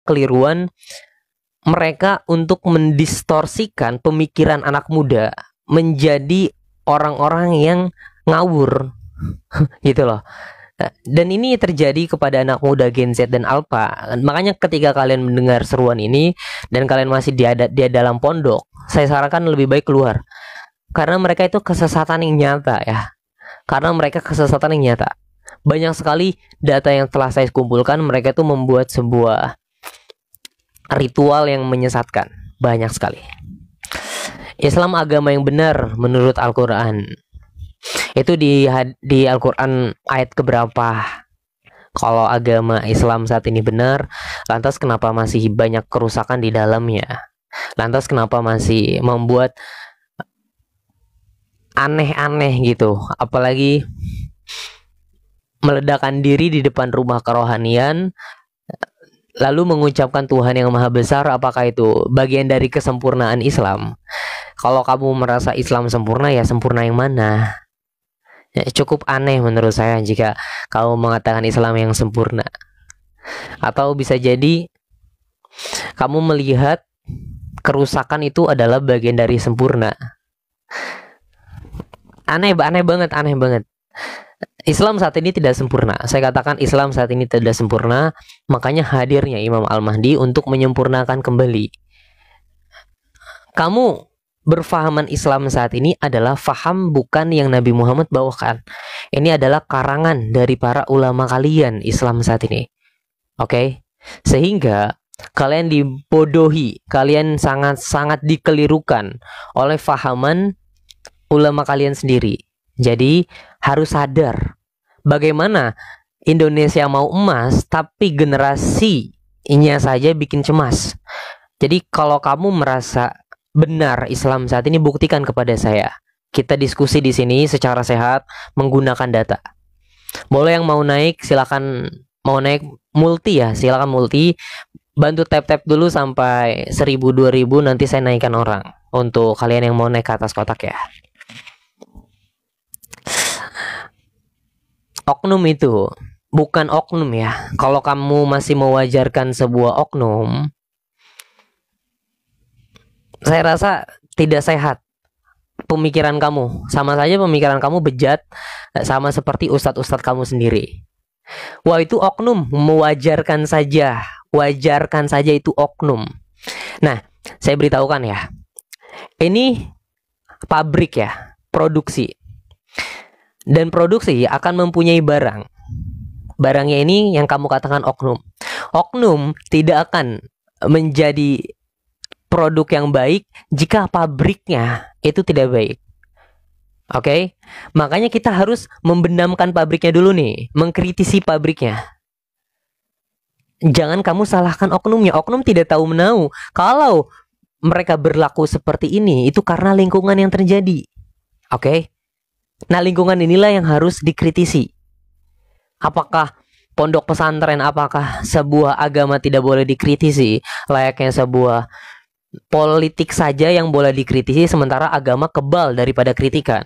kekeliruan mereka untuk mendistorsikan pemikiran anak muda menjadi orang-orang yang ngawur gitu loh. Dan ini terjadi kepada anak muda Gen Z dan Alpha. Makanya ketika kalian mendengar seruan ini dan kalian masih di dalam pondok, saya sarankan lebih baik keluar. Karena mereka itu kesesatan yang nyata ya. Karena mereka kesesatan yang nyata. Banyak sekali data yang telah saya kumpulkan, mereka itu membuat sebuah ritual yang menyesatkan. Banyak sekali. Islam agama yang benar menurut Al-Quran. Itu di Al-Quran ayat keberapa? Kalau agama Islam saat ini benar, lantas kenapa masih banyak kerusakan di dalamnya? Lantas kenapa masih membuat aneh-aneh gitu? Apalagi meledakkan diri di depan rumah kerohanian, lalu mengucapkan Tuhan yang Maha Besar. Apakah itu bagian dari kesempurnaan Islam? Kalau kamu merasa Islam sempurna, ya sempurna yang mana? Ya, cukup aneh menurut saya jika kamu mengatakan Islam yang sempurna. Atau bisa jadi kamu melihat kerusakan itu adalah bagian dari sempurna. Aneh banget. Islam saat ini tidak sempurna. Saya katakan Islam saat ini tidak sempurna. Makanya hadirnya Imam Al-Mahdi untuk menyempurnakan kembali. Kamu berfahaman Islam saat ini adalah faham bukan yang Nabi Muhammad bawakan. Ini adalah karangan dari para ulama kalian Islam saat ini. Oke? Sehingga kalian dibodohi, kalian sangat-sangat dikelirukan oleh fahaman ulama kalian sendiri. Jadi harus sadar bagaimana Indonesia mau emas tapi generasinya saja bikin cemas. Jadi kalau kamu merasa benar Islam saat ini, buktikan kepada saya. Kita diskusi di sini secara sehat menggunakan data. Boleh yang mau naik silakan, mau naik multi ya, silakan multi. Bantu tap-tap dulu sampai 1000 2000, nanti saya naikkan orang untuk kalian yang mau naik ke atas kotak ya. Oknum itu bukan oknum ya. Kalau kamu masih mewajarkan sebuah oknum, saya rasa tidak sehat pemikiran kamu. Sama saja pemikiran kamu bejat, sama seperti ustadz-ustadz kamu sendiri. Wah, itu oknum, mewajarkan saja. Wajarkan saja itu oknum. Nah, saya beritahukan ya. Ini pabrik ya, produksi. Dan produksi akan mempunyai barang. Barangnya ini yang kamu katakan oknum. Oknum tidak akan menjadi produk yang baik jika pabriknya itu tidak baik. Oke? Makanya kita harus membenamkan pabriknya dulu nih, mengkritisi pabriknya. Jangan kamu salahkan oknumnya. Oknum tidak tahu menahu. Kalau mereka berlaku seperti ini, itu karena lingkungan yang terjadi. Oke? Nah, lingkungan inilah yang harus dikritisi. Apakah pondok pesantren, apakah sebuah agama tidak boleh dikritisi? Layaknya sebuah politik saja yang boleh dikritisi, sementara agama kebal daripada kritikan.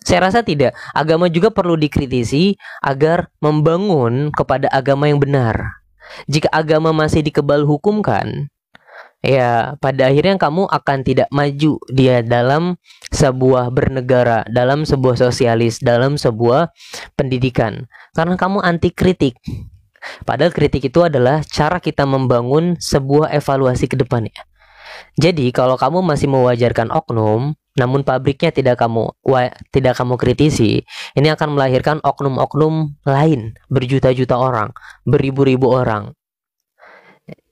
Saya rasa tidak. Agama juga perlu dikritisi agar membangun kepada agama yang benar. Jika agama masih dikebal hukumkan, ya pada akhirnya kamu akan tidak maju dia dalam sebuah bernegara, dalam sebuah sosialis, dalam sebuah pendidikan. Karena kamu anti kritik. Padahal kritik itu adalah cara kita membangun sebuah evaluasi ke depannya. Jadi kalau kamu masih mewajarkan oknum, namun pabriknya tidak kamu kritisi, ini akan melahirkan oknum-oknum lain, berjuta-juta orang, beribu-ribu orang.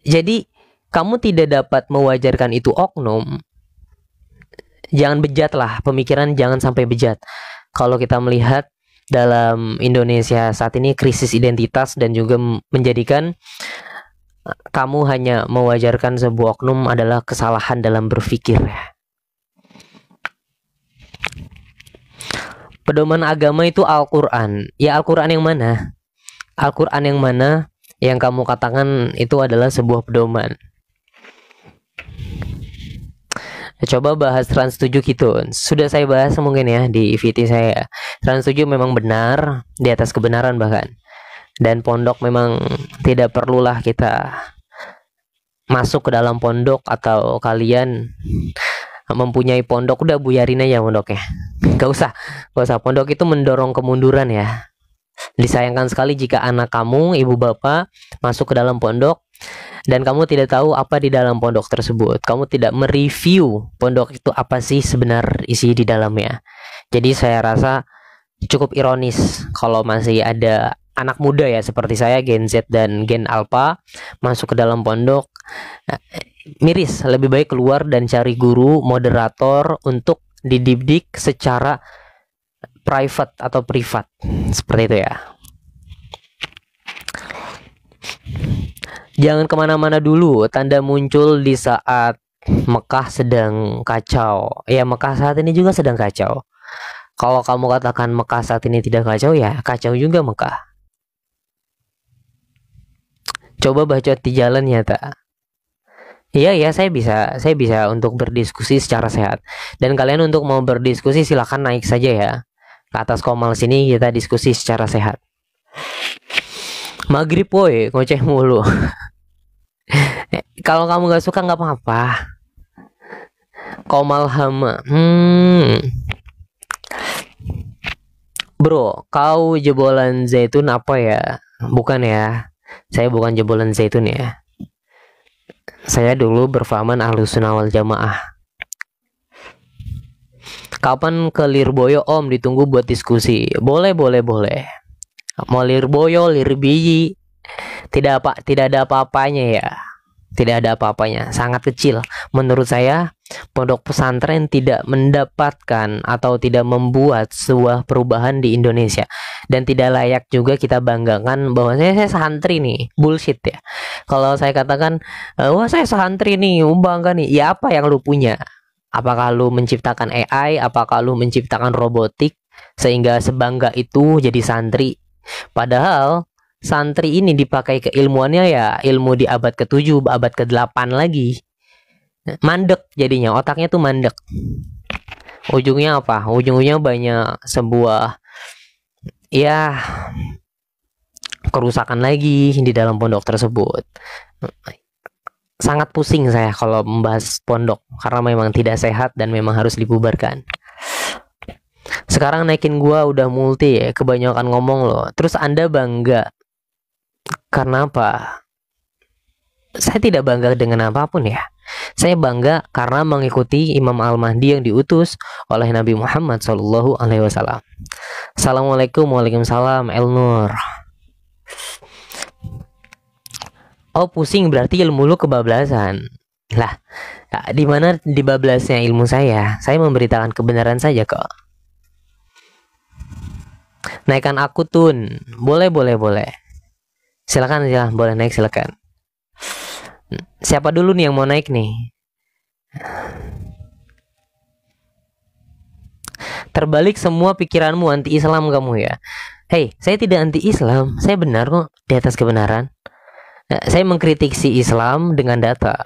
Jadi kamu tidak dapat mewajarkan itu oknum. Jangan bejat lah, pemikiran jangan sampai bejat. Kalau kita melihat dalam Indonesia saat ini krisis identitas dan juga menjadikan kamu hanya mewajarkan sebuah oknum adalah kesalahan dalam berpikir. Pedoman agama itu Al-Quran. Ya, Al-Quran yang mana? Al-Quran yang mana yang kamu katakan itu adalah sebuah pedoman? Coba bahas Trans 7 gitu. Sudah saya bahas mungkin ya di VT saya. Trans 7 memang benar, di atas kebenaran bahkan. Dan pondok memang tidak perlulah kita masuk ke dalam pondok atau kalian mempunyai pondok, udah buyarin aja pondoknya. Gak usah pondok itu mendorong kemunduran ya. Disayangkan sekali jika anak kamu, ibu bapak masuk ke dalam pondok dan kamu tidak tahu apa di dalam pondok tersebut. Kamu tidak mereview pondok itu apa sih sebenarnya isi di dalamnya. Jadi saya rasa cukup ironis kalau masih ada anak muda ya seperti saya, Gen Z dan Gen Alpha, masuk ke dalam pondok. Miris, lebih baik keluar dan cari guru, moderator untuk dididik secara private atau privat. Seperti itu ya. Jangan kemana-mana dulu. Tanda muncul di saat Mekah sedang kacau. Ya, Mekah saat ini juga sedang kacau. Kalau kamu katakan Mekah saat ini tidak kacau, ya kacau juga Mekah. Coba bacot di jalan nyata. Iya, saya bisa untuk berdiskusi secara sehat. Dan kalian untuk mau berdiskusi silahkan naik saja ya ke atas komal sini, kita diskusi secara sehat. Maghrib boy, ngoceh mulu. Kalau kamu gak suka nggak apa-apa. Komal hama. Bro, kau jebolan zaitun apa ya? Bukan ya. Saya bukan jebolan zaitun ya. Saya dulu berfahaman Ahlussunnah wal Jamaah. Kapan ke Lirboyo Om? Ditunggu buat diskusi. Boleh. Mau Lirboyo, Lirbiyi, tidak ada apa-apanya ya. Tidak ada apa-apanya, sangat kecil. Menurut saya, pondok pesantren tidak mendapatkan atau tidak membuat sebuah perubahan di Indonesia. Dan tidak layak juga kita banggakan bahwa saya santri nih. Bullshit ya. Kalau saya katakan, wah saya santri nih, bangga nih. Ya apa yang lu punya? Apakah lu menciptakan AI? Apakah lu menciptakan robotik? Sehingga sebangga itu jadi santri. Padahal santri ini dipakai keilmuannya ya ilmu di abad ke-7, abad ke-8 lagi. Mandek jadinya, otaknya tuh mandek. Ujungnya apa? Ujungnya banyak sebuah ya kerusakan lagi di dalam pondok tersebut. Sangat pusing saya kalau membahas pondok karena memang tidak sehat dan memang harus dibubarkan. Sekarang naikin gua udah multi ya, kebanyakan ngomong loh. Terus Anda bangga karena apa? Saya tidak bangga dengan apapun ya. Saya bangga karena mengikuti Imam Al-Mahdi yang diutus oleh Nabi Muhammad SAW. Assalamualaikum, waalaikumsalam, El Nur. Oh pusing berarti ilmu lu kebablasan. Lah, di mana dibablasnya ilmu saya? Saya memberitakan kebenaran saja kok. Naikkan aku Tun. Boleh. Silakan, boleh naik silakan. Siapa dulu nih yang mau naik nih? Terbalik semua pikiranmu, anti Islam kamu ya. Hei, saya tidak anti Islam. Saya benar kok di atas kebenaran. Saya mengkritik si Islam dengan data.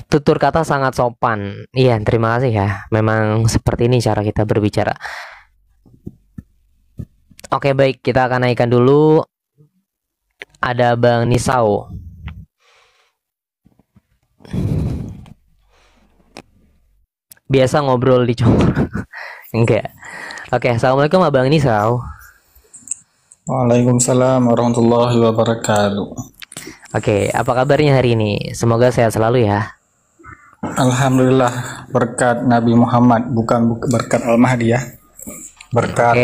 Tutur kata sangat sopan. Iya, terima kasih ya. Memang seperti ini cara kita berbicara. Oke, baik. Kita akan naikkan dulu. Ada Bang Nisau. Biasa ngobrol di congor. Enggak. Oke, assalamualaikum Abang Nisau. Waalaikumsalam warahmatullahi wabarakatuh. Oke, apa kabarnya hari ini? Semoga sehat selalu ya. Alhamdulillah, berkat Nabi Muhammad, bukan berkat Al-Mahdi ya. Berkat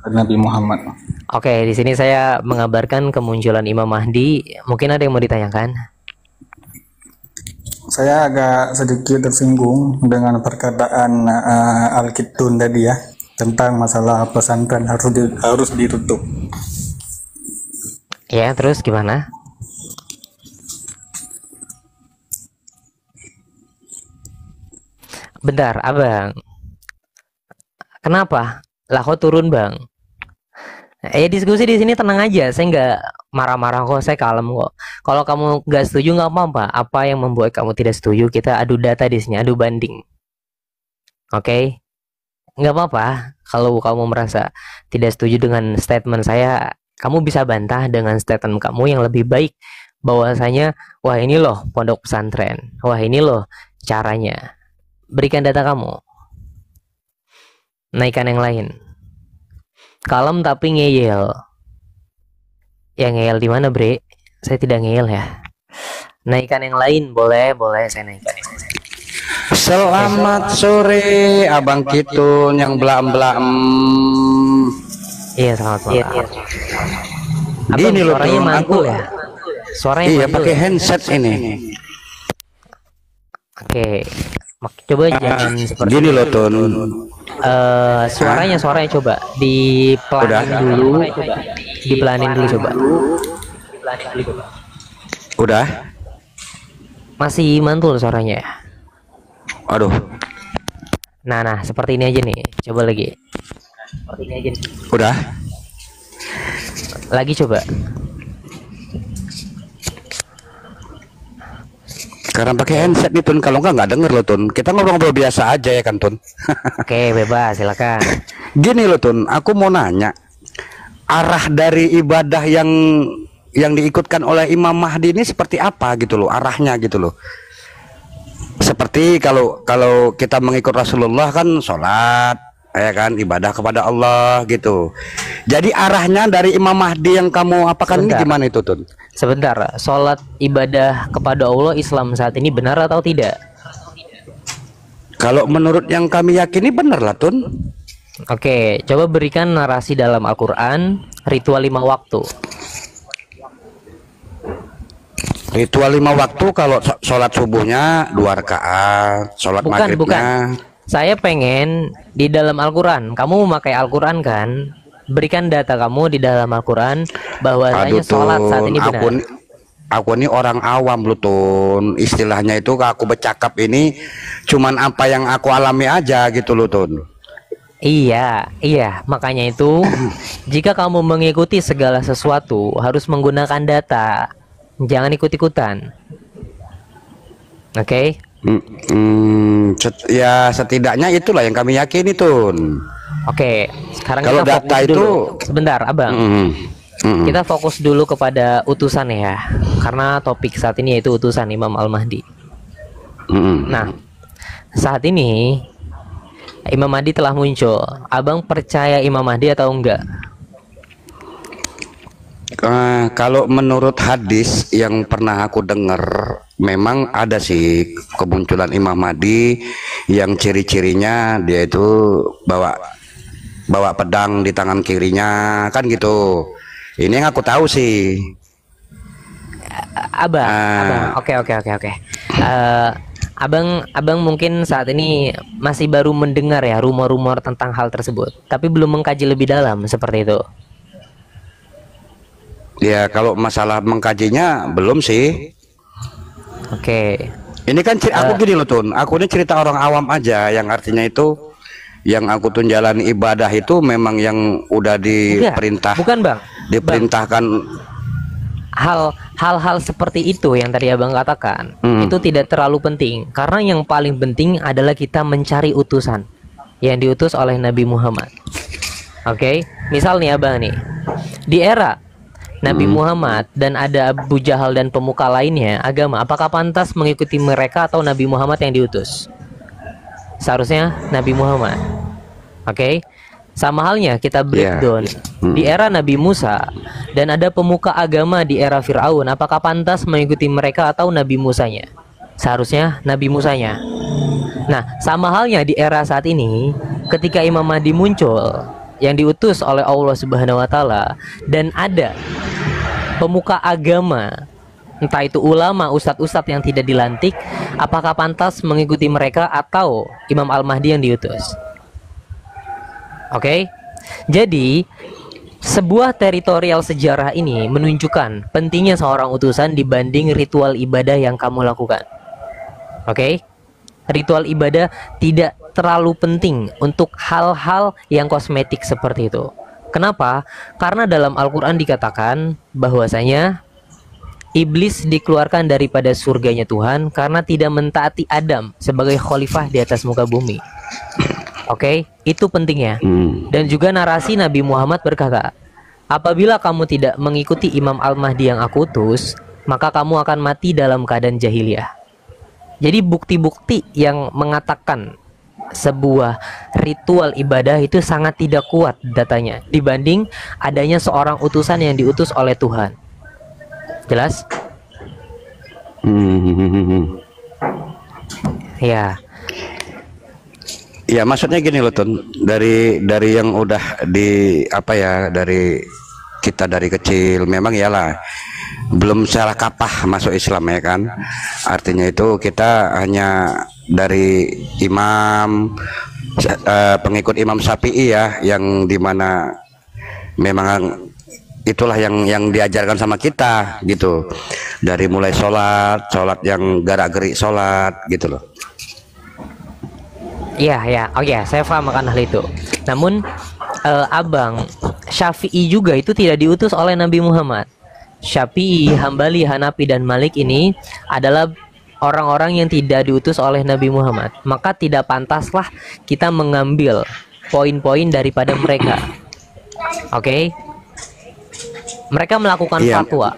Nabi Muhammad. Oke, di sini saya mengabarkan kemunculan Imam Mahdi. Mungkin ada yang mau ditanyakan? Saya agak sedikit tersinggung dengan perkataan Al-Kitun tadi ya, tentang masalah pesantren harus ditutup. Ya, terus gimana? Bentar, Abang. Kenapa? Lah kok turun, Bang? Diskusi di sini tenang aja. Saya nggak marah-marah kok. Saya kalem kok. Kalau kamu nggak setuju nggak apa-apa. Apa yang membuat kamu tidak setuju? Kita adu data di sini, adu banding. Oke? Nggak apa-apa. Kalau kamu merasa tidak setuju dengan statement saya, kamu bisa bantah dengan statement kamu yang lebih baik, bahwasanya wah ini loh pondok pesantren, wah ini loh caranya. Berikan data kamu, naikkan yang lain. Kalem tapi ngeyel. Yang ngeyel di mana, Bre? Saya tidak ngeyel ya. Naikkan yang lain, boleh saya naikkan. Selamat sore Abang Kitun yang belam-belam. Iya, selamat malam. Iya. Abang, Gini loh, suaranya Tun, mantul ya. Suaranya Iya, mantul pakai ya? handset ini. Oke. Coba jangan seperti Gini loh, Tun. suaranya coba dipelanin dulu coba. Udah? Masih mantul suaranya ya. Aduh. Nah, seperti ini aja nih. Coba lagi. Udah? Lagi coba. Sekarang pakai handset nih, Tun. Kalau nggak denger loh, Tun. Kita ngobrol-ngobrol biasa aja ya kan, Tun. Oke, bebas, silakan. Gini loh, Tun. Aku mau nanya. Arah dari ibadah yang diikutkan oleh Imam Mahdi ini seperti apa gitu loh, arahnya gitu loh. Seperti kalau kita mengikut Rasulullah kan sholat, ya kan, ibadah kepada Allah gitu. Jadi arahnya dari Imam Mahdi yang kamu apakan ini gimana itu, Tun? Sebentar, sholat ibadah kepada Allah Islam saat ini benar atau tidak? Kalau menurut yang kami yakini benar lah, Tun. Oke, coba berikan narasi dalam Al-Quran ritual 5 waktu. Ritual 5 waktu kalau sholat subuhnya 2 rakaat, sholat maghribnya. Bukan. Saya pengen di dalam Al-Quran. Kamu memakai Al-Quran kan? Berikan data kamu di dalam Al-Quran bahwasanya sholat saat ini benar. Aku ini orang awam loh, Tun. Istilahnya itu aku bercakap ini cuman apa yang aku alami aja gitu loh, Tun. Iya, makanya itu jika kamu mengikuti segala sesuatu harus menggunakan data, jangan ikut-ikutan. Oke? Ya setidaknya itulah yang kami yakini, Tun. Oke, sekarang kalau kita data fokus itu dulu. Sebentar, Abang. Kita fokus dulu kepada utusan ya, karena topik saat ini yaitu utusan Imam Al-Mahdi. Nah, saat ini Imam Mahdi telah muncul. Abang percaya Imam Mahdi atau enggak? Kalau menurut hadis yang pernah aku dengar, memang ada sih kemunculan Imam Mahdi yang ciri-cirinya dia itu bawa pedang di tangan kirinya, kan gitu. Ini yang aku tahu sih. Abang, oke. Abang mungkin saat ini masih baru mendengar ya rumor-rumor tentang hal tersebut, tapi belum mengkaji lebih dalam seperti itu. Ya kalau masalah mengkajinya belum sih. Oke. Ini kan aku gini loh, Tun. Aku ini cerita orang awam aja, yang artinya itu yang aku tuh jalani ibadah itu memang yang udah diperintah. Bukan, Bang. Diperintahkan. Hal-hal seperti itu yang tadi Abang katakan itu tidak terlalu penting, karena yang paling penting adalah kita mencari utusan yang diutus oleh Nabi Muhammad. Oke, misal nih Abang nih, di era Nabi Muhammad dan ada Abu Jahal dan pemuka lainnya agama, apakah pantas mengikuti mereka atau Nabi Muhammad yang diutus? Seharusnya Nabi Muhammad. Oke. Sama halnya kita breakdown di era Nabi Musa dan ada pemuka agama di era Fir'aun, apakah pantas mengikuti mereka atau Nabi Musanya? Seharusnya Nabi Musanya. Nah, sama halnya di era saat ini ketika Imam Mahdi muncul yang diutus oleh Allah Subhanahu wa taala dan ada pemuka agama, entah itu ulama, ustadz-ustadz yang tidak dilantik, apakah pantas mengikuti mereka atau Imam Al-Mahdi yang diutus? Oke, jadi sebuah teritorial sejarah ini menunjukkan pentingnya seorang utusan dibanding ritual ibadah yang kamu lakukan. Oke, ritual ibadah tidak terlalu penting untuk hal-hal yang kosmetik seperti itu. Kenapa? Karena dalam Al-Quran dikatakan bahwasanya iblis dikeluarkan daripada surganya Tuhan karena tidak mentaati Adam sebagai khalifah di atas muka bumi. Oke, itu pentingnya. Hmm. Dan juga narasi Nabi Muhammad berkata, apabila kamu tidak mengikuti Imam Al-Mahdi yang aku utus, maka kamu akan mati dalam keadaan jahiliyah. Jadi bukti-bukti yang mengatakan sebuah ritual ibadah itu sangat tidak kuat datanya dibanding adanya seorang utusan yang diutus oleh Tuhan. Jelas? Ya. Ya maksudnya gini loh Tun, dari yang udah di apa ya, dari kita dari kecil memang iyalah belum salah kapah masuk Islam ya kan, artinya itu kita hanya dari imam pengikut Imam Syafi'i ya, yang dimana memang itulah yang diajarkan sama kita gitu, dari mulai sholat yang gerak-gerik sholat gitu loh. Iya, ya, oh ya, saya paham akan hal itu. Namun, Abang, Syafi'i juga itu tidak diutus oleh Nabi Muhammad. Syafi'i, Hambali, Hanafi, dan Malik ini adalah orang-orang yang tidak diutus oleh Nabi Muhammad. Maka tidak pantaslah kita mengambil poin-poin daripada mereka. Oke? Mereka melakukan fatwa.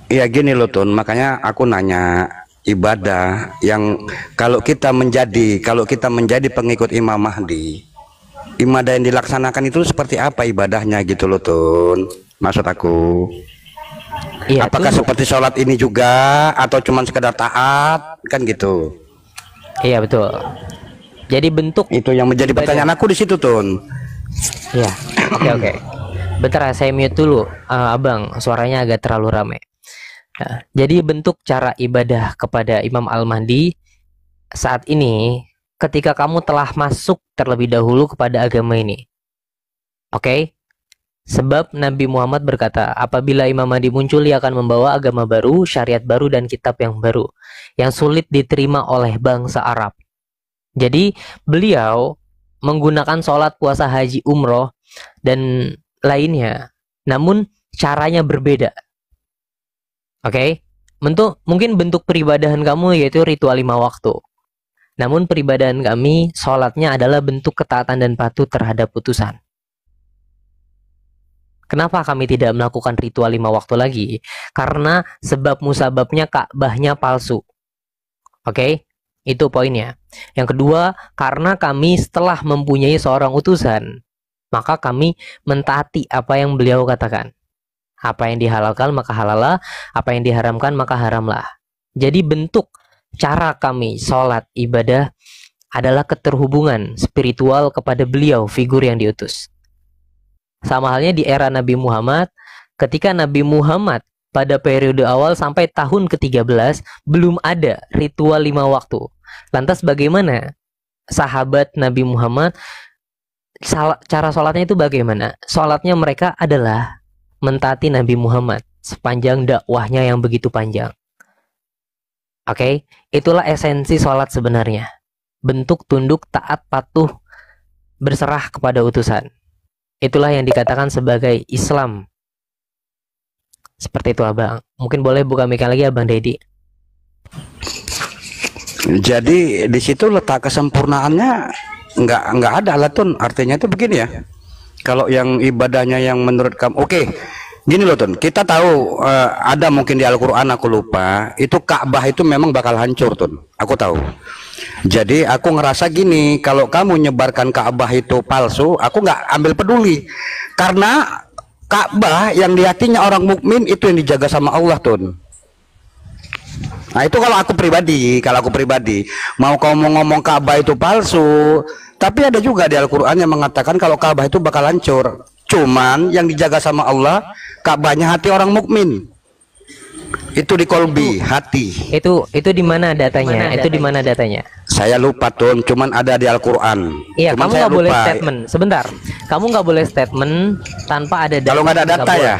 Iya gini loh Tun, makanya aku nanya, ibadah yang kalau kita menjadi pengikut Imam Mahdi, ibadah yang dilaksanakan itu seperti apa ibadahnya gitu loh Tun, maksud aku. Iya, apakah seperti sholat ini juga atau cuma sekedar taat kan gitu. Iya betul. Jadi bentuk itu yang menjadi ibadah. Pertanyaan aku di situ Tun. Iya, oke. Bentar saya mute dulu, Abang, suaranya agak terlalu ramai. Nah, jadi bentuk cara ibadah kepada Imam Al-Mahdi saat ini ketika kamu telah masuk terlebih dahulu kepada agama ini. Oke? Sebab Nabi Muhammad berkata, apabila Imam Mahdi muncul, ia akan membawa agama baru, syariat baru, dan kitab yang baru yang sulit diterima oleh bangsa Arab. Jadi beliau menggunakan sholat, puasa, haji, umroh, dan lainnya, namun caranya berbeda. Oke, mungkin bentuk peribadahan kamu yaitu ritual 5 waktu. Namun peribadahan kami, sholatnya adalah bentuk ketaatan dan patuh terhadap putusan. Kenapa kami tidak melakukan ritual 5 waktu lagi? Karena sebab musababnya Ka'bahnya palsu. Oke, itu poinnya. Yang kedua, karena kami setelah mempunyai seorang utusan, maka kami mentaati apa yang beliau katakan. Apa yang dihalalkan maka halalah, apa yang diharamkan maka haramlah. Jadi bentuk cara kami sholat ibadah adalah keterhubungan spiritual kepada beliau, figur yang diutus. Sama halnya di era Nabi Muhammad, ketika Nabi Muhammad pada periode awal sampai tahun ke-13 belum ada ritual 5 waktu. Lantas bagaimana sahabat Nabi Muhammad cara sholatnya itu bagaimana? Sholatnya mereka adalah mentaati Nabi Muhammad sepanjang dakwahnya yang begitu panjang. Oke, itulah esensi sholat sebenarnya. Bentuk tunduk, taat, patuh, berserah kepada utusan. Itulah yang dikatakan sebagai Islam. Seperti itu Abang. Mungkin boleh buka mic lagi Abang Dedi. Jadi di situ letak kesempurnaannya nggak ada lah Tun. Artinya itu begini ya. Kalau yang ibadahnya yang menurut kamu, oke, gini loh Tun, kita tahu ada mungkin di Al-Quran, aku lupa, itu Ka'bah itu memang bakal hancur Tun, aku tahu. Jadi aku ngerasa gini, kalau kamu nyebarkan Ka'bah itu palsu, aku nggak ambil peduli, karena Ka'bah yang di hatinya orang mukmin itu yang dijaga sama Allah Tun. Nah itu kalau aku pribadi, mau kamu ngomong Ka'bah itu palsu, tapi ada juga di Al-Quran yang mengatakan kalau Ka'bah itu bakal hancur. Cuman yang dijaga sama Allah Ka'bahnya hati orang mukmin. Itu di kolbi, hati. Itu di mana datanya? Itu di mana datanya? Saya lupa Tun, cuman ada di Al-Quran. Iya, cuman kamu nggak boleh statement. Sebentar, kamu nggak boleh statement tanpa ada data. Kalau nggak ada data ya?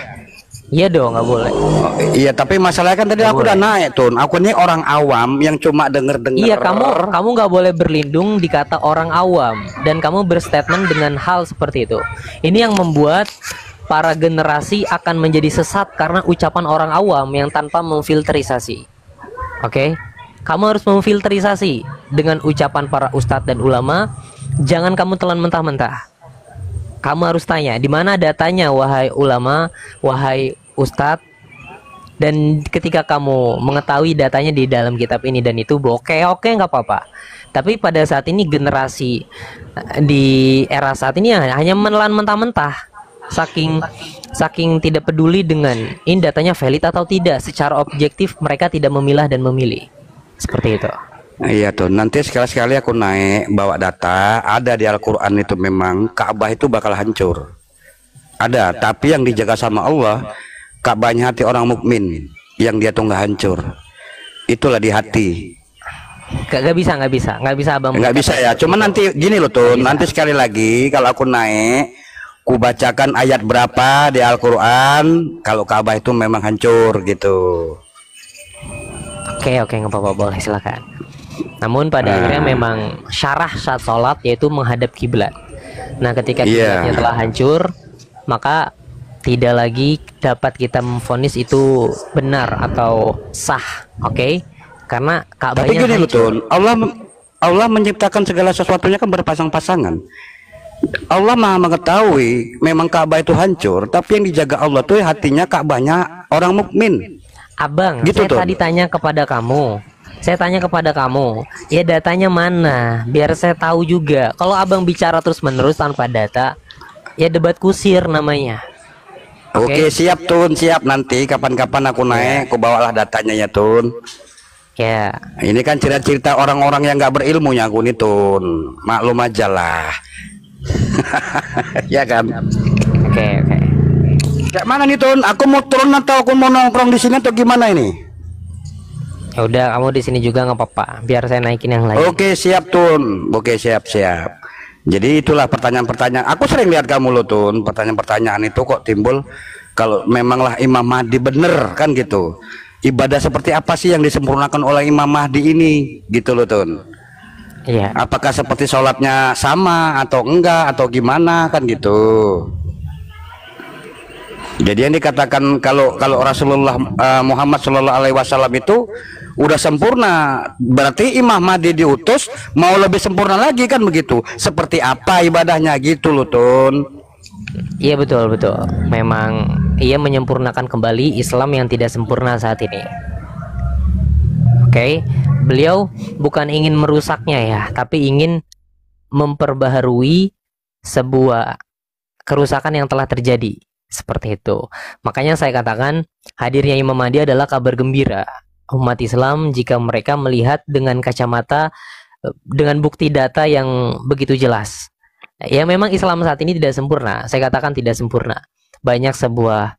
Iya dong, nggak boleh. Oh, iya, tapi masalahnya kan tadi Gak aku boleh. udah naik Tun. Aku ini orang awam yang cuma denger-denger. Iya, kamu nggak boleh berlindung di kata orang awam dan kamu berstatement dengan hal seperti itu. Ini yang membuat para generasi akan menjadi sesat karena ucapan orang awam yang tanpa memfilterisasi. Oke? Kamu harus memfilterisasi dengan ucapan para ustadz dan ulama Jangan kamu telan mentah-mentah. Kamu harus tanya, di mana datanya wahai ulama, wahai ustadz. Dan ketika kamu mengetahui datanya di dalam kitab ini dan itu oke nggak apa-apa. Tapi pada saat ini generasi di era saat ini hanya menelan mentah-mentah, saking tidak peduli dengan ini datanya valid atau tidak. Secara objektif mereka tidak memilah dan memilih. Seperti itu. Iya tuh, nanti sekali-sekali aku naik bawa data, ada di Al-Quran itu memang Ka'bah itu bakal hancur. Ada, tapi yang dijaga sama Allah Ka'bahnya hati orang mukmin yang dia tuh nggak hancur. Itulah di hati. Nggak bisa abang. Nggak bisa ya. Cuma nanti gini loh tuh, nanti sekali lagi kalau aku naik, ku bacakan ayat berapa di Al-Quran kalau Ka'bah itu memang hancur gitu. Oke, nggak apa-apa, boleh silakan. Namun pada akhirnya memang syarah saat sholat yaitu menghadap kiblat. Nah ketika kiblatnya telah hancur, maka tidak lagi dapat kita memvonis itu benar atau sah, oke? Karena Ka'bahnya tapi gini loh hancur. tuh, Allah menciptakan segala sesuatunya kan berpasang-pasangan. Allah Maha mengetahui memang Ka'bah itu hancur, tapi yang dijaga Allah tuh hatinya Ka'bahnya orang mukmin. Abang, gitu saya tuh. tadi tanya kepada kamu. Saya tanya kepada kamu, ya datanya mana? Biar saya tahu juga. Kalau abang bicara terus-menerus tanpa data, ya debat kusir namanya. Oke, siap Tun, siap. Nanti kapan-kapan aku naik, aku bawalah datanya ya Tun. Ya. Ini kan cerita-cerita orang-orang yang nggak berilmunya aku nih Tun. Maklum aja lah. Ya kan. Oke. Kayak mana nih Tun? Aku mau turun atau aku mau nongkrong di sini atau gimana ini? Ya udah, kamu di sini juga nggak apa-apa. Biar saya naikin yang lain. Oke, siap Tun. Oke, siap. Jadi itulah pertanyaan-pertanyaan. Aku sering lihat kamu loh Tun. Pertanyaan-pertanyaan itu kok timbul kalau memanglah Imam Mahdi bener kan gitu. Ibadah seperti apa sih yang disempurnakan oleh Imam Mahdi ini gitu loh Tun. Iya. Apakah seperti sholatnya sama atau enggak atau gimana kan gitu. Jadi yang dikatakan kalau Rasulullah Muhammad Shallallahu Alaihi Wasallam itu udah sempurna, berarti Imam Mahdi diutus mau lebih sempurna lagi kan begitu. Seperti apa ibadahnya gitu loh Tun. Iya betul. Memang ia menyempurnakan kembali Islam yang tidak sempurna saat ini. Oke, beliau bukan ingin merusaknya ya, tapi ingin memperbaharui sebuah kerusakan yang telah terjadi. Seperti itu. Makanya saya katakan hadirnya Imam Mahdi adalah kabar gembira umat Islam jika mereka melihat dengan kacamata dengan bukti data yang begitu jelas. Ya memang Islam saat ini tidak sempurna. Saya katakan tidak sempurna. Banyak sebuah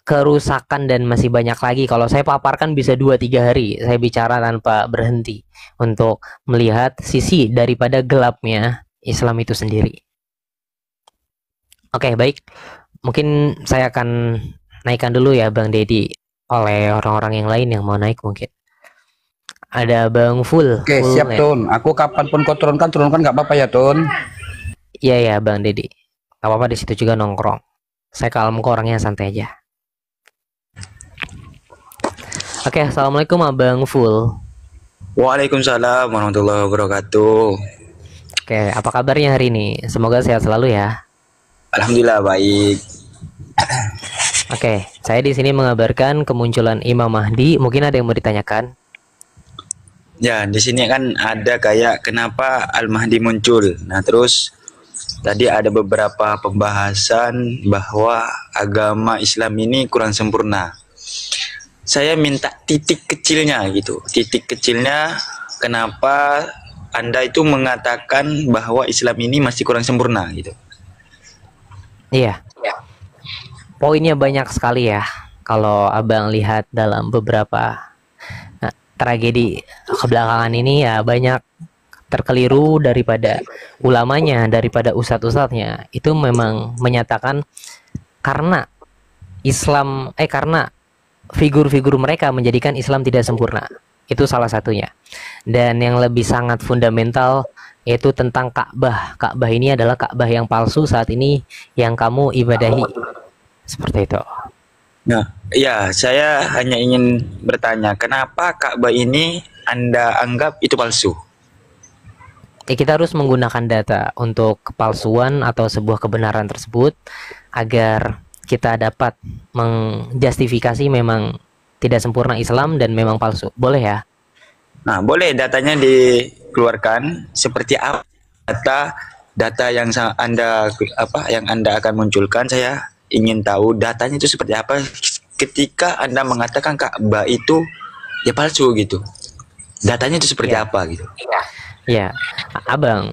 kerusakan dan masih banyak lagi. Kalau saya paparkan bisa 2-3 hari. Saya bicara tanpa berhenti untuk melihat sisi daripada gelapnya Islam itu sendiri. Oke, baik. Mungkin saya akan naikkan dulu ya Bang Dedi oleh orang-orang yang lain yang mau naik mungkin. Ada Bang Full. Oke, Full siap net. Tun. Aku kapanpun kau turunkan nggak apa-apa ya Tun. Iya Bang Dedi. Gak apa-apa di situ juga nongkrong. Saya kalem kok, orangnya santai aja. Oke, assalamualaikum Abang Full. Waalaikumsalam warahmatullahi wabarakatuh. Oke, apa kabarnya hari ini? Semoga sehat selalu ya. Alhamdulillah baik. Oke, saya di sini mengabarkan kemunculan Imam Mahdi. Mungkin ada yang mau ditanyakan? Ya, di sini kan ada kayak kenapa Al-Mahdi muncul. Nah, terus tadi ada beberapa pembahasan bahwa agama Islam ini kurang sempurna. Saya minta titik kecilnya gitu. Titik kecilnya kenapa Anda itu mengatakan bahwa Islam ini masih kurang sempurna gitu. Iya. Poinnya banyak sekali ya. Kalau Abang lihat dalam beberapa tragedi kebelakangan ini ya banyak terkeliru daripada ulamanya, daripada ustadz-ustadznya. Itu memang menyatakan karena karena figur-figur mereka menjadikan Islam tidak sempurna. Itu salah satunya. Dan yang lebih sangat fundamental yaitu tentang Ka'bah. Ka'bah ini adalah Ka'bah yang palsu saat ini yang kamu ibadahi. Seperti itu. Nah, ya, saya hanya ingin bertanya, kenapa Ka'bah ini Anda anggap itu palsu? kita harus menggunakan data untuk kepalsuan atau sebuah kebenaran tersebut agar kita dapat menjustifikasi memang tidak sempurna Islam dan memang palsu. Boleh ya? Nah, boleh datanya dikeluarkan seperti apa data yang Anda akan munculkan. Saya ingin tahu datanya itu seperti apa ketika Anda mengatakan Ka'bah itu ya palsu gitu. Datanya itu seperti apa gitu. Ya, Abang,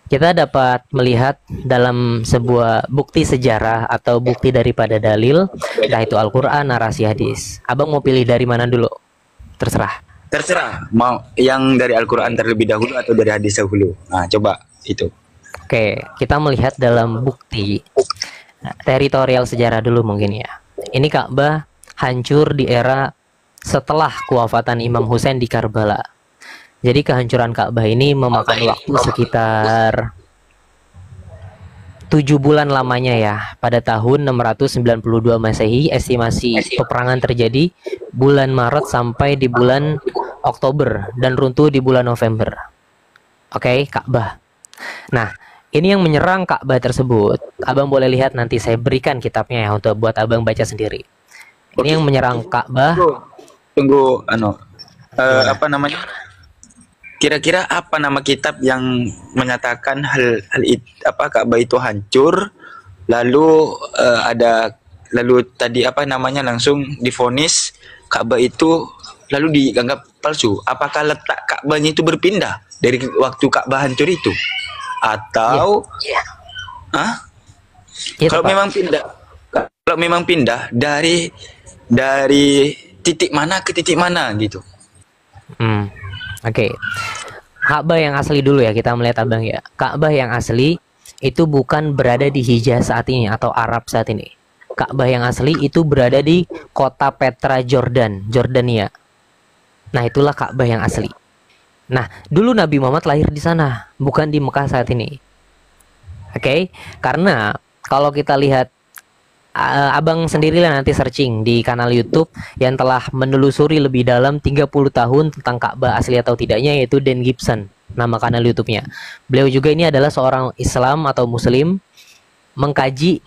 kita dapat melihat dalam sebuah bukti sejarah atau bukti daripada dalil, entah itu Al-Quran, narasi hadis. Abang mau pilih dari mana dulu? Terserah. Terserah, mau yang dari Al-Quran terlebih dahulu atau dari hadis dahulu. Nah, coba itu. Oke, kita melihat dalam bukti teritorial sejarah dulu mungkin ya. Ini Ka'bah hancur di era setelah kewafatan Imam Husain di Karbala. Jadi kehancuran Ka'bah ini memakan waktu sekitar 7 bulan lamanya ya. Pada tahun 692 Masehi, estimasi peperangan terjadi bulan Maret sampai di bulan Oktober dan runtuh di bulan November. Oke, Ka'bah. Nah, ini yang menyerang Ka'bah tersebut. Abang boleh lihat nanti saya berikan kitabnya ya untuk buat Abang baca sendiri. Ini yang menyerang Ka'bah. Tunggu apa namanya? Kira-kira apa nama kitab yang menyatakan Ka'bah itu hancur, lalu tadi apa namanya langsung divonis Ka'bah itu lalu dianggap palsu. Apakah letak Ka'bahnya itu berpindah dari waktu Ka'bah hancur itu? Atau kalau memang pindah dari titik mana ke titik mana gitu. Oke. Ka'bah yang asli dulu ya, kita melihat Abang ya. Ka'bah yang asli itu bukan berada di Hijaz saat ini atau Arab saat ini. Ka'bah yang asli itu berada di kota Petra, Jordania. Nah, itulah Ka'bah yang asli. Nah, dulu Nabi Muhammad lahir di sana, bukan di Mekah saat ini. Oke? Karena kalau kita lihat Abang sendirilah nanti searching di kanal YouTube yang telah menelusuri lebih dalam 30 tahun tentang Ka'bah asli atau tidaknya, yaitu Dan Gibson, nama kanal YouTube-nya. Beliau juga ini adalah seorang Islam atau Muslim, mengkaji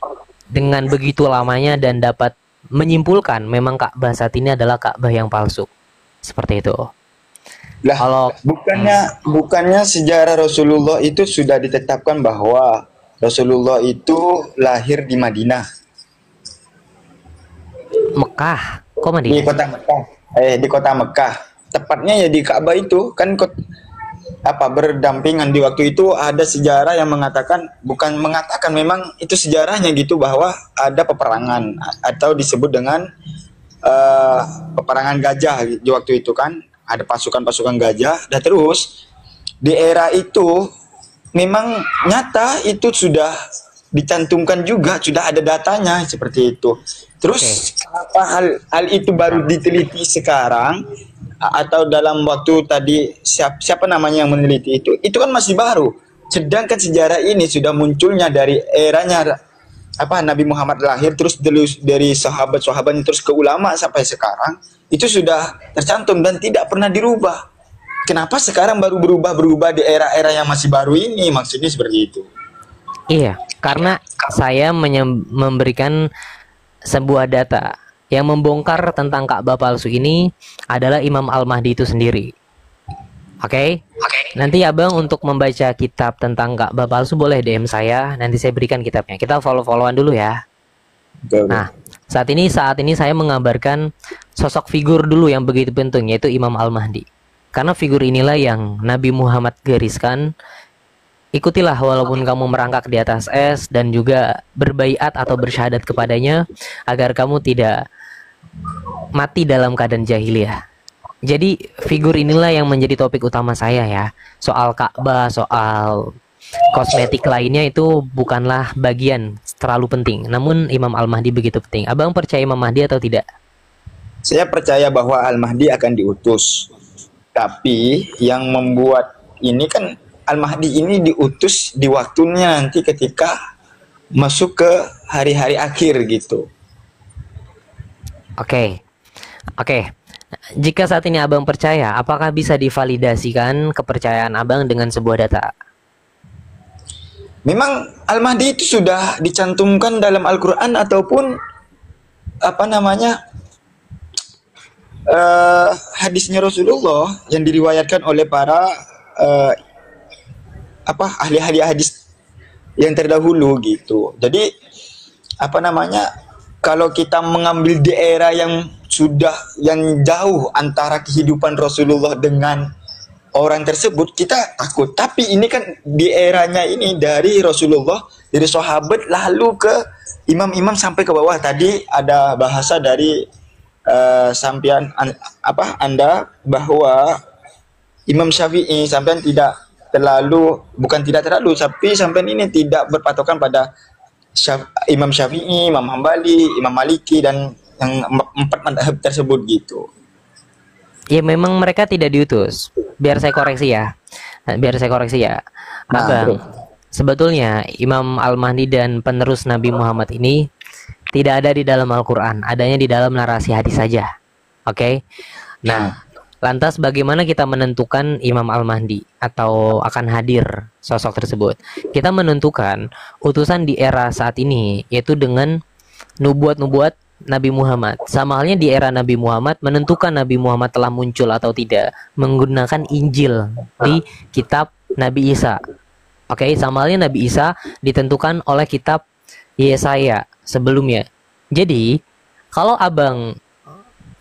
dengan begitu lamanya dan dapat menyimpulkan memang Ka'bah saat ini adalah Ka'bah yang palsu. Seperti itu. Lah, kalau bukannya sejarah Rasulullah itu sudah ditetapkan bahwa Rasulullah itu lahir di Madinah. Mekah, kok Madinah? Di kota Mekah. Di kota Mekah. Tepatnya ya di Ka'bah itu kan berdampingan di waktu itu ada sejarah yang mengatakan memang itu sejarahnya gitu bahwa ada peperangan atau disebut dengan peperangan gajah di waktu itu kan ada pasukan-pasukan gajah dan terus di era itu memang nyata itu sudah dicantumkan juga, sudah ada datanya seperti itu. Terus kenapa hal itu baru diteliti sekarang atau dalam waktu tadi siapa namanya yang meneliti itu kan masih baru. Sedangkan sejarah ini sudah munculnya dari eranya Nabi Muhammad lahir, terus dari sahabat-sahabatnya terus ke ulama sampai sekarang itu sudah tercantum dan tidak pernah dirubah. Kenapa sekarang baru berubah di era-era yang masih baru ini? Maksudnya seperti itu. Iya, karena saya memberikan sebuah data yang membongkar tentang Ka'bah palsu ini adalah Imam Al-Mahdi itu sendiri. Oke? Nanti Abang untuk membaca kitab tentang Ka'bah palsu boleh DM saya, nanti saya berikan kitabnya. Kita follow-followan dulu ya. Nah, saat ini saya mengabarkan sosok figur dulu yang begitu penting, yaitu Imam Al-Mahdi. Karena figur inilah yang Nabi Muhammad gariskan. Ikutilah walaupun kamu merangkak di atas es, dan juga berbaiat atau bersyahadat kepadanya agar kamu tidak mati dalam keadaan jahiliyah. Jadi figur inilah yang menjadi topik utama saya ya. Soal Ka'bah, soal kosmetik lainnya itu bukanlah bagian terlalu penting. Namun Imam Al-Mahdi begitu penting. Abang percaya Imam Mahdi atau tidak? Saya percaya bahwa Al-Mahdi akan diutus. Tapi yang membuat ini kan Al-Mahdi ini diutus di waktunya nanti ketika masuk ke hari-hari akhir gitu. Oke. Jika saat ini abang percaya, apakah bisa divalidasikan kepercayaan abang dengan sebuah data? Memang Al-Mahdi itu sudah dicantumkan dalam Al-Quran ataupun apa namanya hadisnya Rasulullah yang diriwayatkan oleh para ahli-ahli hadis yang terdahulu gitu. Jadi apa namanya, kalau kita mengambil di era yang yang jauh antara kehidupan Rasulullah dengan orang tersebut, kita takut. Tapi ini kan di eranya ini dari Rasulullah, dari sahabat lalu ke imam-imam sampai ke bawah. Tadi ada bahasa dari Anda bahwa Imam Syafi'i sampean bukan tidak terlalu, tapi sampean ini tidak berpatokan pada Imam Syafi'i, Imam Hambali, Imam Maliki dan yang 4 mazhab tersebut gitu. Ya memang mereka tidak diutus. Biar saya koreksi ya. Abang, sebetulnya Imam Al-Mahdi dan penerus Nabi Muhammad ini tidak ada di dalam Al-Quran, adanya di dalam narasi hadis saja. Oke. Nah, lantas bagaimana kita menentukan Imam Al-Mahdi atau akan hadir sosok tersebut? Kita menentukan utusan di era saat ini, yaitu dengan nubuat-nubuat Nabi Muhammad. Sama halnya di era Nabi Muhammad, menentukan Nabi Muhammad telah muncul atau tidak menggunakan Injil di kitab Nabi Isa. Oke, sama halnya Nabi Isa ditentukan oleh kitab Yesaya sebelumnya. Jadi, kalau abang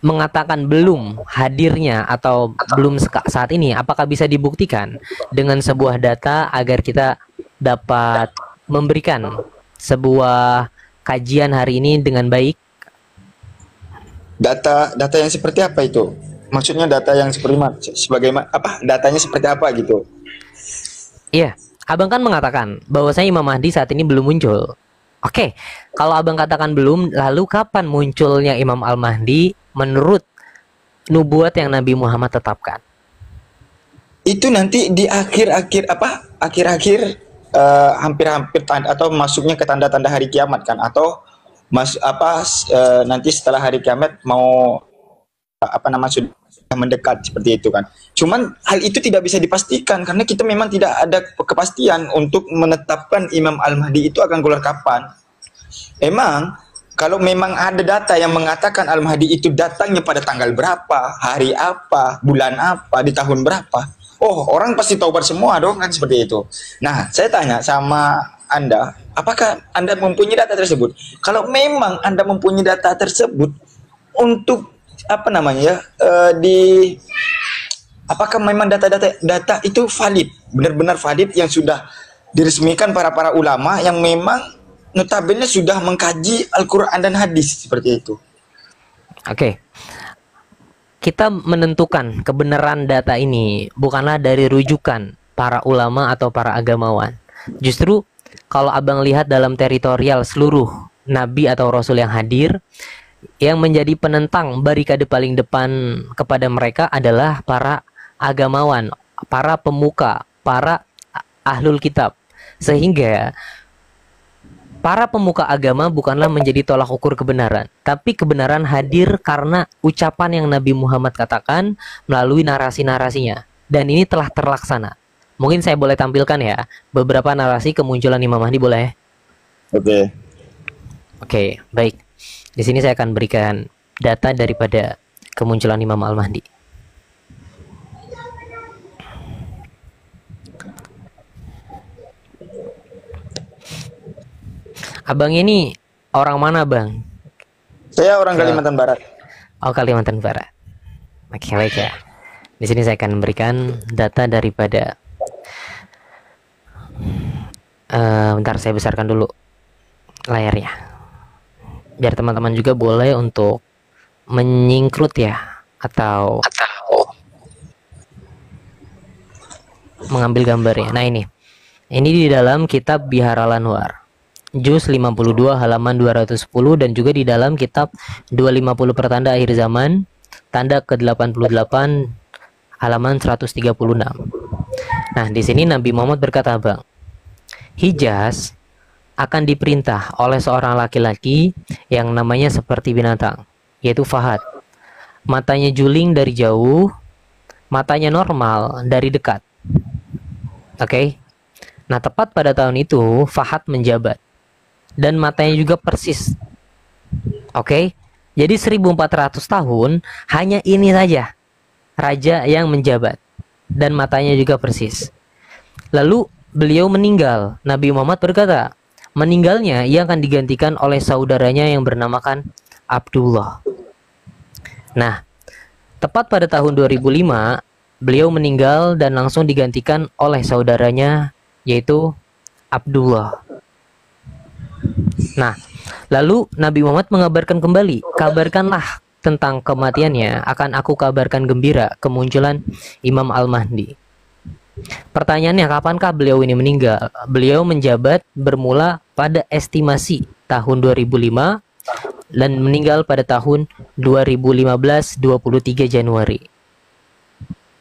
mengatakan belum hadirnya atau belum saat ini, apakah bisa dibuktikan dengan sebuah data agar kita dapat memberikan sebuah kajian hari ini dengan baik? Data yang seperti apa itu? Maksudnya data yang datanya seperti apa gitu? Iya, abang kan mengatakan bahwasanya Imam Mahdi saat ini belum muncul. Oke, kalau abang katakan belum, lalu kapan munculnya Imam Al-Mahdi menurut nubuat yang Nabi Muhammad tetapkan? Itu nanti di akhir-akhir hampir-hampir atau masuknya ke tanda-tanda hari kiamat kan, atau nanti setelah hari kiamat mau sudah mendekat seperti itu kan. Cuman hal itu tidak bisa dipastikan karena kita memang tidak ada kepastian untuk menetapkan Imam Al-Mahdi itu akan keluar kapan. Emang kalau memang ada data yang mengatakan Al-Mahdi itu datangnya pada tanggal berapa, hari apa, bulan apa, di tahun berapa, orang pasti taubat semua dong kan, seperti itu. Nah, saya tanya sama Anda, apakah Anda mempunyai data tersebut? Kalau memang Anda mempunyai data tersebut, untuk apakah memang data itu valid, benar-benar valid yang sudah diresmikan para ulama yang memang notabene sudah mengkaji Al-Quran dan hadis seperti itu? Oke. Kita menentukan kebenaran data ini bukanlah dari rujukan para ulama atau para agamawan. Justru kalau abang lihat dalam teritorial seluruh nabi atau rasul yang hadir, yang menjadi penentang barikade paling depan kepada mereka adalah para agamawan, para pemuka, para ahlul kitab. Sehingga para pemuka agama bukanlah menjadi tolak ukur kebenaran, tapi kebenaran hadir karena ucapan yang Nabi Muhammad katakan melalui narasi-narasinya. Dan ini telah terlaksana. Mungkin saya boleh tampilkan ya beberapa narasi kemunculan Imam Mahdi, boleh? Oke, baik. Di sini saya akan berikan data daripada kemunculan Imam Al-Mahdi. Abang ini orang mana, Bang? Saya orang Kalimantan Barat. Oh, Kalimantan Barat. Oke, baik ya. Di sini saya akan memberikan data daripada bentar, saya besarkan dulu layarnya biar teman-teman juga boleh untuk menyingkrut ya, atau mengambil gambarnya. Nah, ini di dalam kitab Bihar Al-Anwar juz 52 halaman 210 dan juga di dalam kitab 250 pertanda akhir zaman tanda ke-88 halaman 136. Nah, di sini Nabi Muhammad berkata, Bang, Hijaz akan diperintah oleh seorang laki-laki yang namanya seperti binatang, yaitu Fahad. matanya juling dari jauh, matanya normal dari dekat. Oke. Nah, tepat pada tahun itu Fahad menjabat dan matanya juga persis. Oke. Jadi 1400 tahun hanya ini saja raja yang menjabat dan matanya juga persis. Lalu beliau meninggal. Nabi Muhammad berkata, meninggalnya ia akan digantikan oleh saudaranya yang bernamakan Abdullah. Nah, tepat pada tahun 2005 beliau meninggal dan langsung digantikan oleh saudaranya yaitu Abdullah. Nah, lalu Nabi Muhammad mengabarkan kembali, kabarkanlah tentang kematiannya, akan aku kabarkan gembira kemunculan Imam Al-Mahdi. Pertanyaannya, kapankah beliau ini meninggal? Beliau menjabat bermula pada estimasi tahun 2005 dan meninggal pada tahun 2015 23 Januari.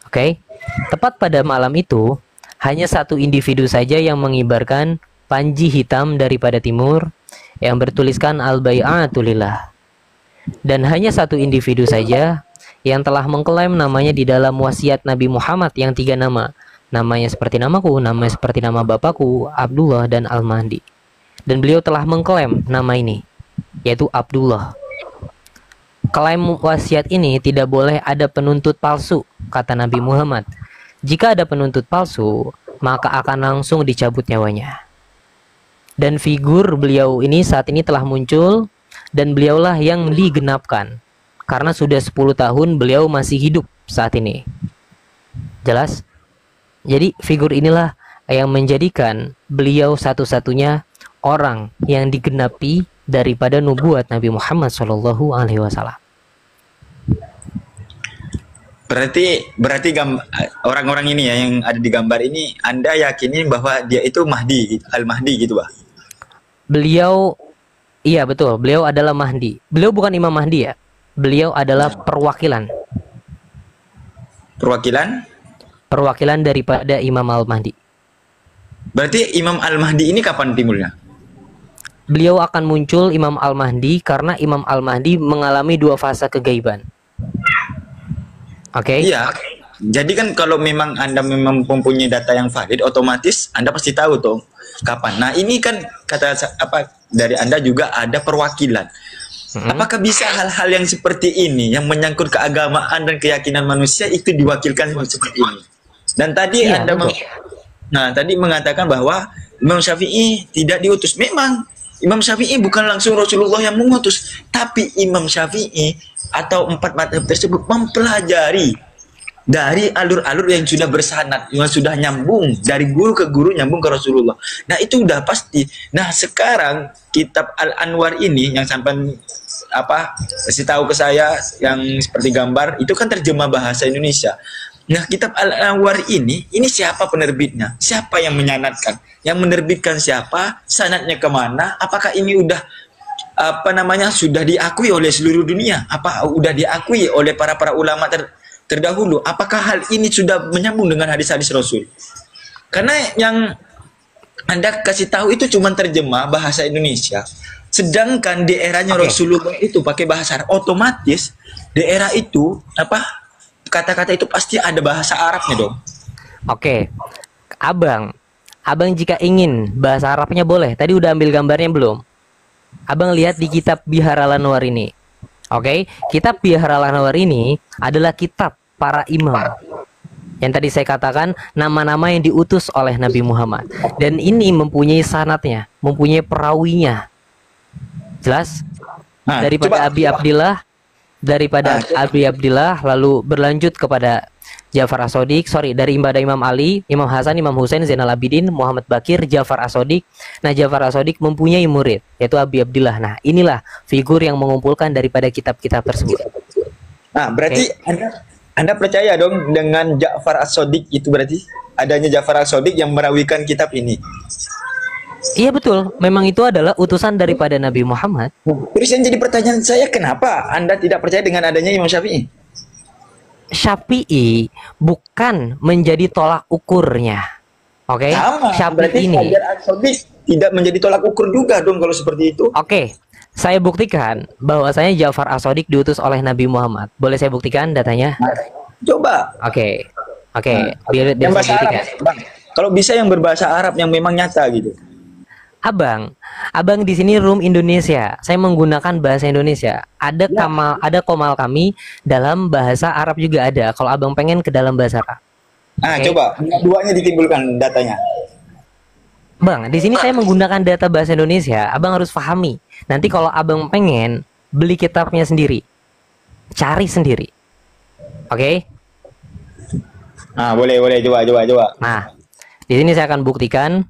Oke. Tepat pada malam itu, hanya satu individu saja yang mengibarkan panji hitam daripada timur yang bertuliskan Al-Bai'atu Lillah. Dan hanya satu individu saja yang telah mengklaim namanya di dalam wasiat Nabi Muhammad yang 3 nama. Namanya seperti namaku, namanya seperti nama bapakku, Abdullah dan Al-Mahdi. Dan beliau telah mengklaim nama ini, yaitu Abdullah. Klaim wasiat ini tidak boleh ada penuntut palsu, kata Nabi Muhammad. Jika ada penuntut palsu, maka akan langsung dicabut nyawanya. Dan figur beliau ini saat ini telah muncul, dan beliaulah yang digenapkan, karena sudah 10 tahun beliau masih hidup saat ini. Jelas? Jadi figur inilah yang menjadikan beliau satu-satunya orang yang digenapi daripada nubuat Nabi Muhammad SAW. Berarti orang-orang ini ya yang ada di gambar ini, Anda yakini bahwa dia itu Mahdi, Al-Mahdi gitu, Pak? Beliau, iya betul, beliau adalah Mahdi. Beliau bukan Imam Mahdi ya. Beliau adalah perwakilan. Perwakilan daripada Imam Al-Mahdi. Berarti Imam Al-Mahdi ini kapan timbulnya? Beliau akan muncul Imam Al-Mahdi karena Imam Al-Mahdi mengalami 2 fase kegaiban. Oke. Iya. Jadi kan kalau memang Anda memang mempunyai data yang valid, otomatis Anda pasti tahu tuh kapan. Nah, ini kan kata dari Anda juga ada perwakilan. Apakah bisa hal-hal yang seperti ini yang menyangkut keagamaan dan keyakinan manusia itu diwakilkan seperti ini? Dan tadi ya, Anda tadi mengatakan bahwa Imam Syafi'i tidak diutus. Memang Imam Syafi'i bukan langsung Rasulullah yang mengutus, tapi Imam Syafi'i atau 4 mazhab tersebut mempelajari dari alur-alur yang sudah bersanad, yang sudah nyambung dari guru ke guru, nyambung ke Rasulullah. Nah, itu udah pasti. Nah, sekarang kitab Al-Anwar ini yang sampai kasih tahu ke saya yang seperti gambar itu kan terjemah bahasa Indonesia. Nah, kitab Al-Anwar ini siapa penerbitnya? Siapa yang menyanadkan? Yang menerbitkan siapa? Sanadnya kemana? Apakah ini udah sudah diakui oleh seluruh dunia? Apa udah diakui oleh para ulama terdahulu? Apakah hal ini sudah menyambung dengan hadis-hadis Rasul? Karena yang Anda kasih tahu itu cuma terjemah bahasa Indonesia. Sedangkan di eranya Rasulullah itu pakai bahasa Arab, otomatis di era itu kata-kata itu pasti ada bahasa Arabnya dong. Oke. Abang jika ingin bahasa Arabnya boleh. Tadi udah ambil gambarnya belum? Abang lihat di kitab Bihar Al-Anwar ini. Oke, kitab Bihar Al-Anwar ini adalah kitab para imam. Yang tadi saya katakan nama-nama yang diutus oleh Nabi Muhammad. Dan ini mempunyai sanadnya, mempunyai perawinya. Jelas? Daripada Abi Abdillah lalu berlanjut kepada Ja'far As-Shadiq, dari Imam Ali, Imam Hasan, Imam Husain, Zainal Abidin, Muhammad Bakir, Ja'far As-Shadiq. Nah, Ja'far As-Shadiq mempunyai murid yaitu Abi Abdillah. Nah, inilah figur yang mengumpulkan daripada kitab-kitab tersebut. Nah, berarti Anda percaya dong dengan Ja'far As-Shadiq itu, berarti adanya Ja'far As-Shadiq yang merawikan kitab ini? Iya betul, memang itu adalah utusan daripada Nabi Muhammad. Terus yang jadi pertanyaan saya, kenapa Anda tidak percaya dengan adanya Imam Syafi'i? Syafi'i bukan menjadi tolak ukurnya. Oke? Sama, Syafi'i berarti ini Hajar As-Shadiq tidak menjadi tolak ukur juga dong kalau seperti itu. Oke. Saya buktikan bahwasanya Ja'far As-Shadiq diutus oleh Nabi Muhammad. Boleh saya buktikan datanya? Coba. Oke. Oke, biar Yang saya bahasa Arab, buktikan. Bang. Kalau bisa yang berbahasa Arab yang memang nyata gitu. Abang di sini room Indonesia. Saya menggunakan bahasa Indonesia. Ada Ya. ada komal kami dalam bahasa Arab juga ada. Kalau abang pengen ke dalam bahasa Arab. Ah, Oke. coba duanya ditimbulkan datanya. Bang, di sini saya menggunakan data bahasa Indonesia. Abang harus pahami. Nanti kalau abang pengen beli kitabnya sendiri, cari sendiri. Oke? Ah, boleh, coba. Nah, di sini saya akan buktikan